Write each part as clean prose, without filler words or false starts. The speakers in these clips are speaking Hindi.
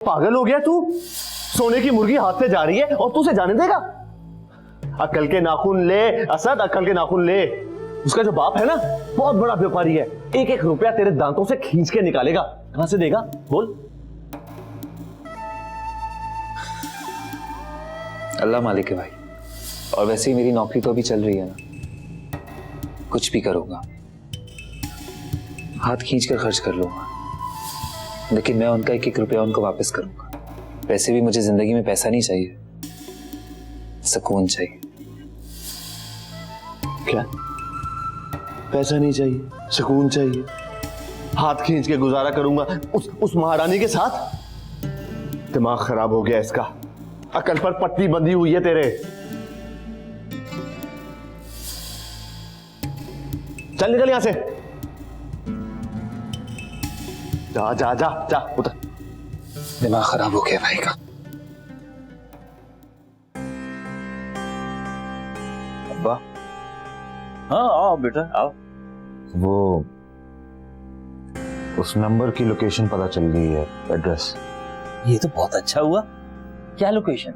पागल हो गया तू? सोने की मुर्गी हाथ से जा रही है और तू उसे जाने देगा? अक्ल के नाखून ले असद, अक्ल के नाखून ले। उसका जो बाप है ना, बहुत बड़ा व्यापारी है, एक एक रुपया तेरे दांतों से खींच के निकालेगा। कहां से देगा बोल? अल्लाह मालिक है भाई। और वैसे ही मेरी नौकरी तो अभी चल रही है ना, कुछ भी करूंगा, हाथ खींच कर खर्च कर लूंगा, लेकिन मैं उनका एक एक रुपया उनको वापस करूंगा। वैसे भी मुझे जिंदगी में पैसा नहीं चाहिए, सुकून चाहिए। क्या? पैसा नहीं चाहिए, सुकून चाहिए? हाथ खींच के गुजारा करूंगा उस महारानी के साथ? दिमाग खराब हो गया इसका, अकल पर पट्टी बंधी हुई है तेरे। चल निकल यहां से, जा जा जा जा उतर। दिमाग खराब हो गया भाई का। अब्बा, हाँ आओ बेटा आओ। वो उस नंबर की लोकेशन पता चल गई है, एड्रेस। ये तो बहुत अच्छा हुआ। क्या लोकेशन?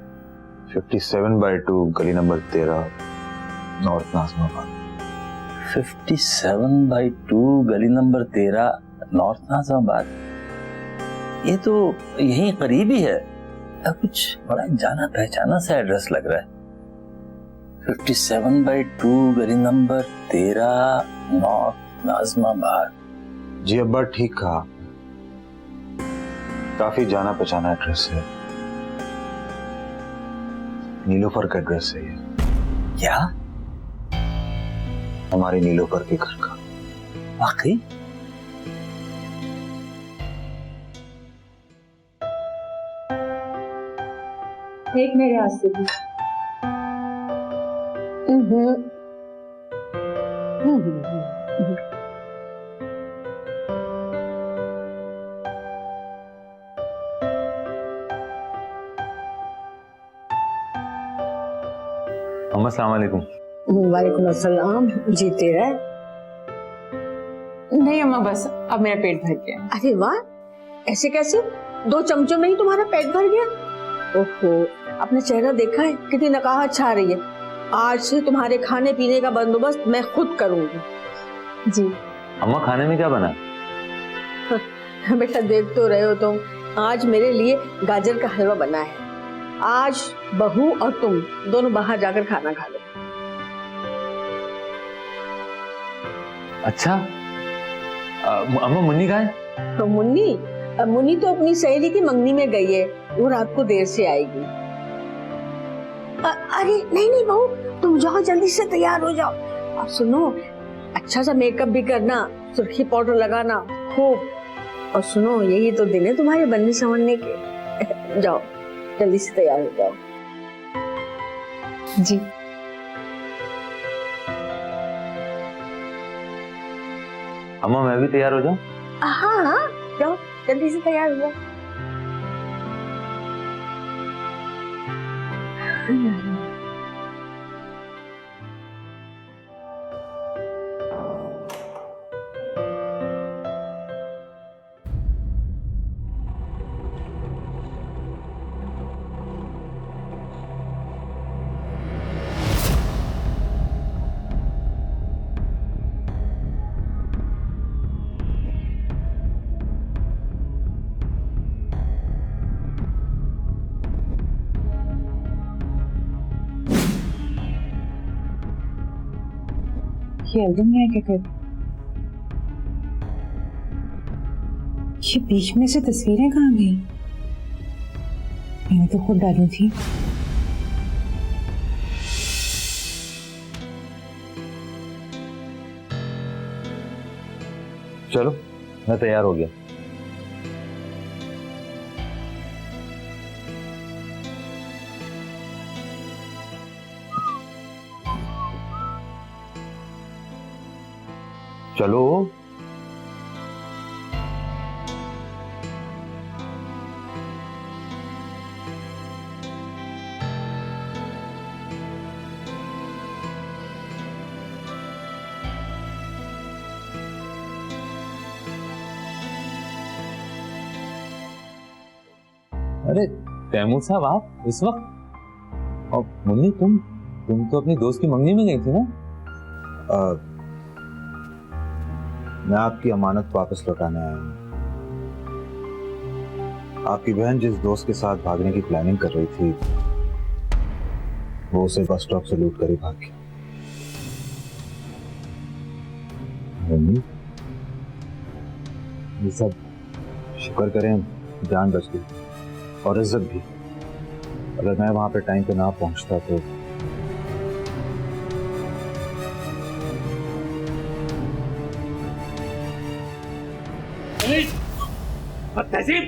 57/2 गली नंबर 13, नॉर्थ नाज़िमाबाद। 57/2 गली नंबर 13, नॉर्थ नाज़िमाबाद। ये तो यहीं करीब ही है। कुछ बड़ा जाना पहचाना सा एड्रेस लग रहा है। 57/2 गली नंबर 13, नॉर्थ नाज़िमाबाद। जी अब्बा ठीक कहा, काफी जाना पहचाना एड्रेस है। नीलोफर का एड्रेस है ये। क्या? हमारे नीलोफर के घर का। वाकई? एक मेरे हाथ से भी। अम्मा अस्सलाम वालेकुम। वालेकुम अस्सलाम। जीते रहे। नहीं अम्मा, बस अब मेरा पेट भर गया। अरे वाह, ऐसे कैसे? 2 चमचों में ही तुम्हारा पेट भर गया? ओहो, अपना चेहरा देखा है, कितनी नकाहत छा रही है। आज से तुम्हारे खाने पीने का बंदोबस्त मैं खुद करूंगी। जी अम्मा खाने में क्या बना? बेटा देख तो रहे हो तुम, आज मेरे लिए गाजर का हलवा बना है। आज बहू और तुम दोनों बाहर जाकर खाना खा लो। अच्छा अम्मा मुन्नी कहाँ है? तो मुन्नी तो अपनी सहेली की मंगनी में गई है, वो रात को देर से आएगी। अरे नहीं बहू, तुम जाओ जल्दी से तैयार हो जाओ। अब सुनो, अच्छा सा मेकअप भी करना, सुर्खी पाउडर लगाना खूब। और सुनो, यही तो दिन है तुम्हारे बनने संवरने के। जाओ जल्दी से तैयार हो जाओ। जी अम्मा मैं भी तैयार हो जाऊं? हाँ, जाओ जल्दी से तैयार हो जाओ। ये एल्बम में क्या कर? ये बीच में से तस्वीरें कहाँ गई? मैंने तो खुद डाली थी। चलो मैं तैयार हो गया। चलो अरे तैमूर साहब, आप इस वक्त? और मुन्नी, तुम तो अपनी दोस्त की मंगनी में गई थी ना? मैं आपकी अमानत वापस लौटाने आया हूँ। आपकी बहन जिस दोस्त के साथ भागने की प्लानिंग कर रही थी, वो उसे बस स्टॉप से लूट कर ही भाग गया। मुन्नी, ये सब शुक्र करें जान बच गई, और इज्जत भी। अगर मैं वहां पे टाइम पे ना पहुंचता तो तहसीब,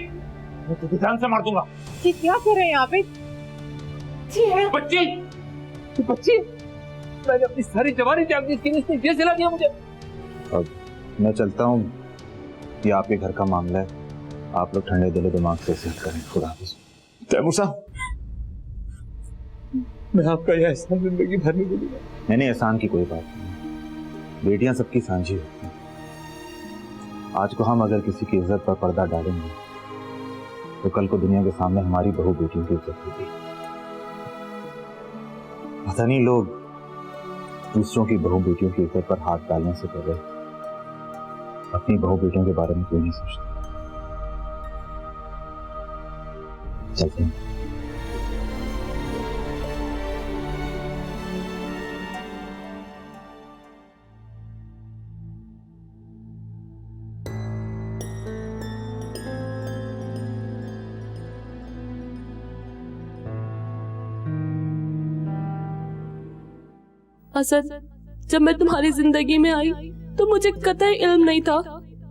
मैं तुझे जान से मार दूंगा। ये क्या कर रहे हैं यहाँ पे? बच्ची, तू बच्ची, मैंने अपनी सारी जवानी त्याग दी, इसने ये सिला दिया मुझे। अब मैं चलता हूँ, ये आपके घर का मामला है। आप लोग ठंडे दिलो दिमाग से इसे करें। खुदा हाफिज़। तैमूर साहब, मैं आपका यह एहसान जिंदगी भर नहीं भूलूंगा। नहीं, एहसान की कोई बात नहीं। बेटियां सबकी सांझी होती हैं। आज को हम अगर किसी की इज्जत पर पर्दा डालेंगे तो कल को दुनिया के सामने हमारी बहू बेटियों की इज्जत होगी। पता नहीं लोग दूसरों की बहू बेटियों की इज्जत पर हाथ डालने से पहले अपनी बहू बेटियों के बारे में क्यों नहीं सोचते। चलते हैं। असद, जब मैं तुम्हारी जिंदगी में आई तो मुझे कतई इल्म नहीं था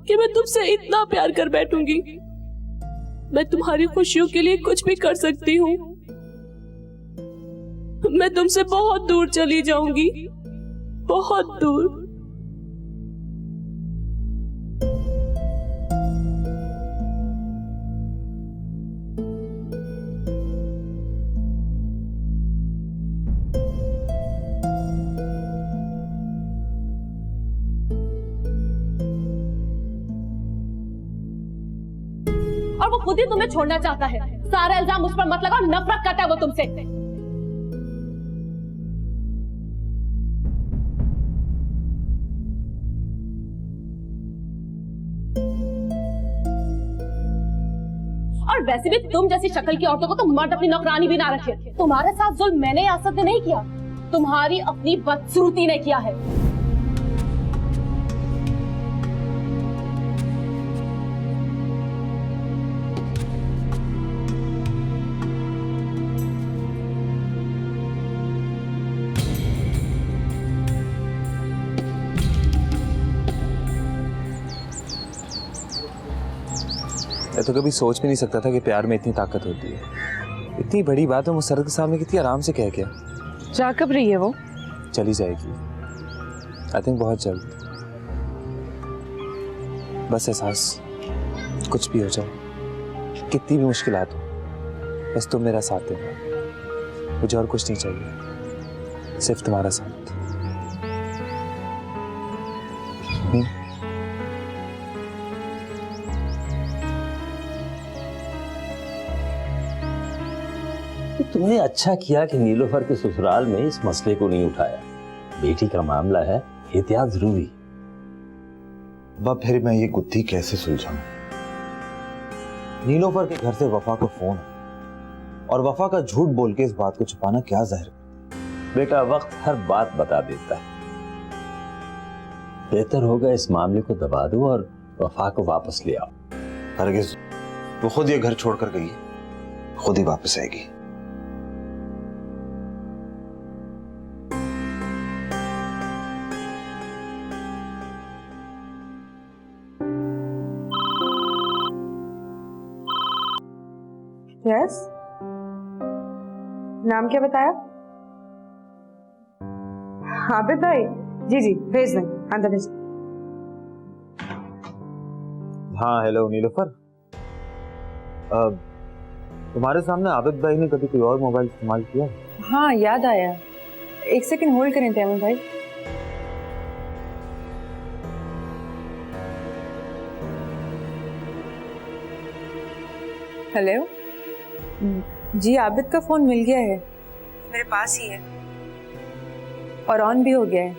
कि मैं तुमसे इतना प्यार कर बैठूंगी। मैं तुम्हारी खुशियों के लिए कुछ भी कर सकती हूँ। मैं तुमसे बहुत दूर चली जाऊंगी, बहुत दूर। और वो खुद ही तुम्हें छोड़ना चाहता है। सारा इल्जाम मुझ पर मत लगाओ, नफरत करता है वो तुमसे। और वैसे भी तुम जैसी शक्ल की औरतों को तो मर्द अपनी नौकरानी भी ना रखे। तुम्हारे साथ जुल्म मैंने असद ने नहीं किया, तुम्हारी अपनी बदसूरती ने किया है। मैं तो कभी सोच भी नहीं सकता था कि प्यार में इतनी ताकत होती है। इतनी बड़ी बात है मुसर्रत के सामने कितनी आराम से कह गया। जा कब रही है वो? चली जाएगी, आई थिंक बहुत जल्द। बस एहसास, कुछ भी हो जाए, कितनी भी मुश्किलात हो, बस तुम मेरा साथ देना। मुझे और कुछ नहीं चाहिए, सिर्फ तुम्हारा साथ। तुमने अच्छा किया कि नीलोफर के ससुराल में इस मसले को नहीं उठाया। बेटी का मामला है, एहतियात जरूरी। अब फिर मैं ये गुत्थी कैसे सुलझाऊं? नीलोफर के घर से वफा को फोन और वफा का झूठ बोल के इस बात को छुपाना क्या जाहिर। बेटा, वक्त हर बात बता देता है। बेहतर होगा इस मामले को दबा दो और वफा को वापस ले आओ। हरगिज, वो खुद ये घर छोड़कर गई है, खुद ही वापस आएगी। यस, नाम क्या बताया? आबिद भाई, जी जी भेज दें, अंदर भेज। हाँ, हेलो नीलोफर। तुम्हारे सामने आबिद भाई ने कभी कोई और मोबाइल इस्तेमाल किया? हाँ, याद आया। एक सेकंड होल्ड करें तैमूर भाई। हेलो, जी आबिद का फोन मिल गया है, मेरे पास ही है और ऑन भी हो गया है।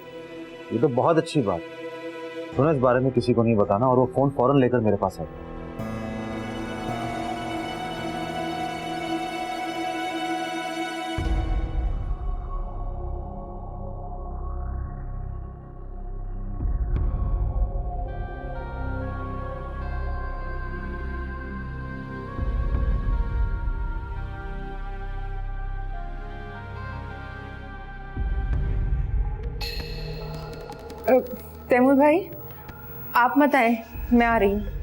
ये तो बहुत अच्छी बात है। सुनो, इस बारे में किसी को नहीं बताना और वो फोन फौरन लेकर मेरे पास आ जाए। तैमूर भाई, आप मत आए, मैं आ रही हूँ।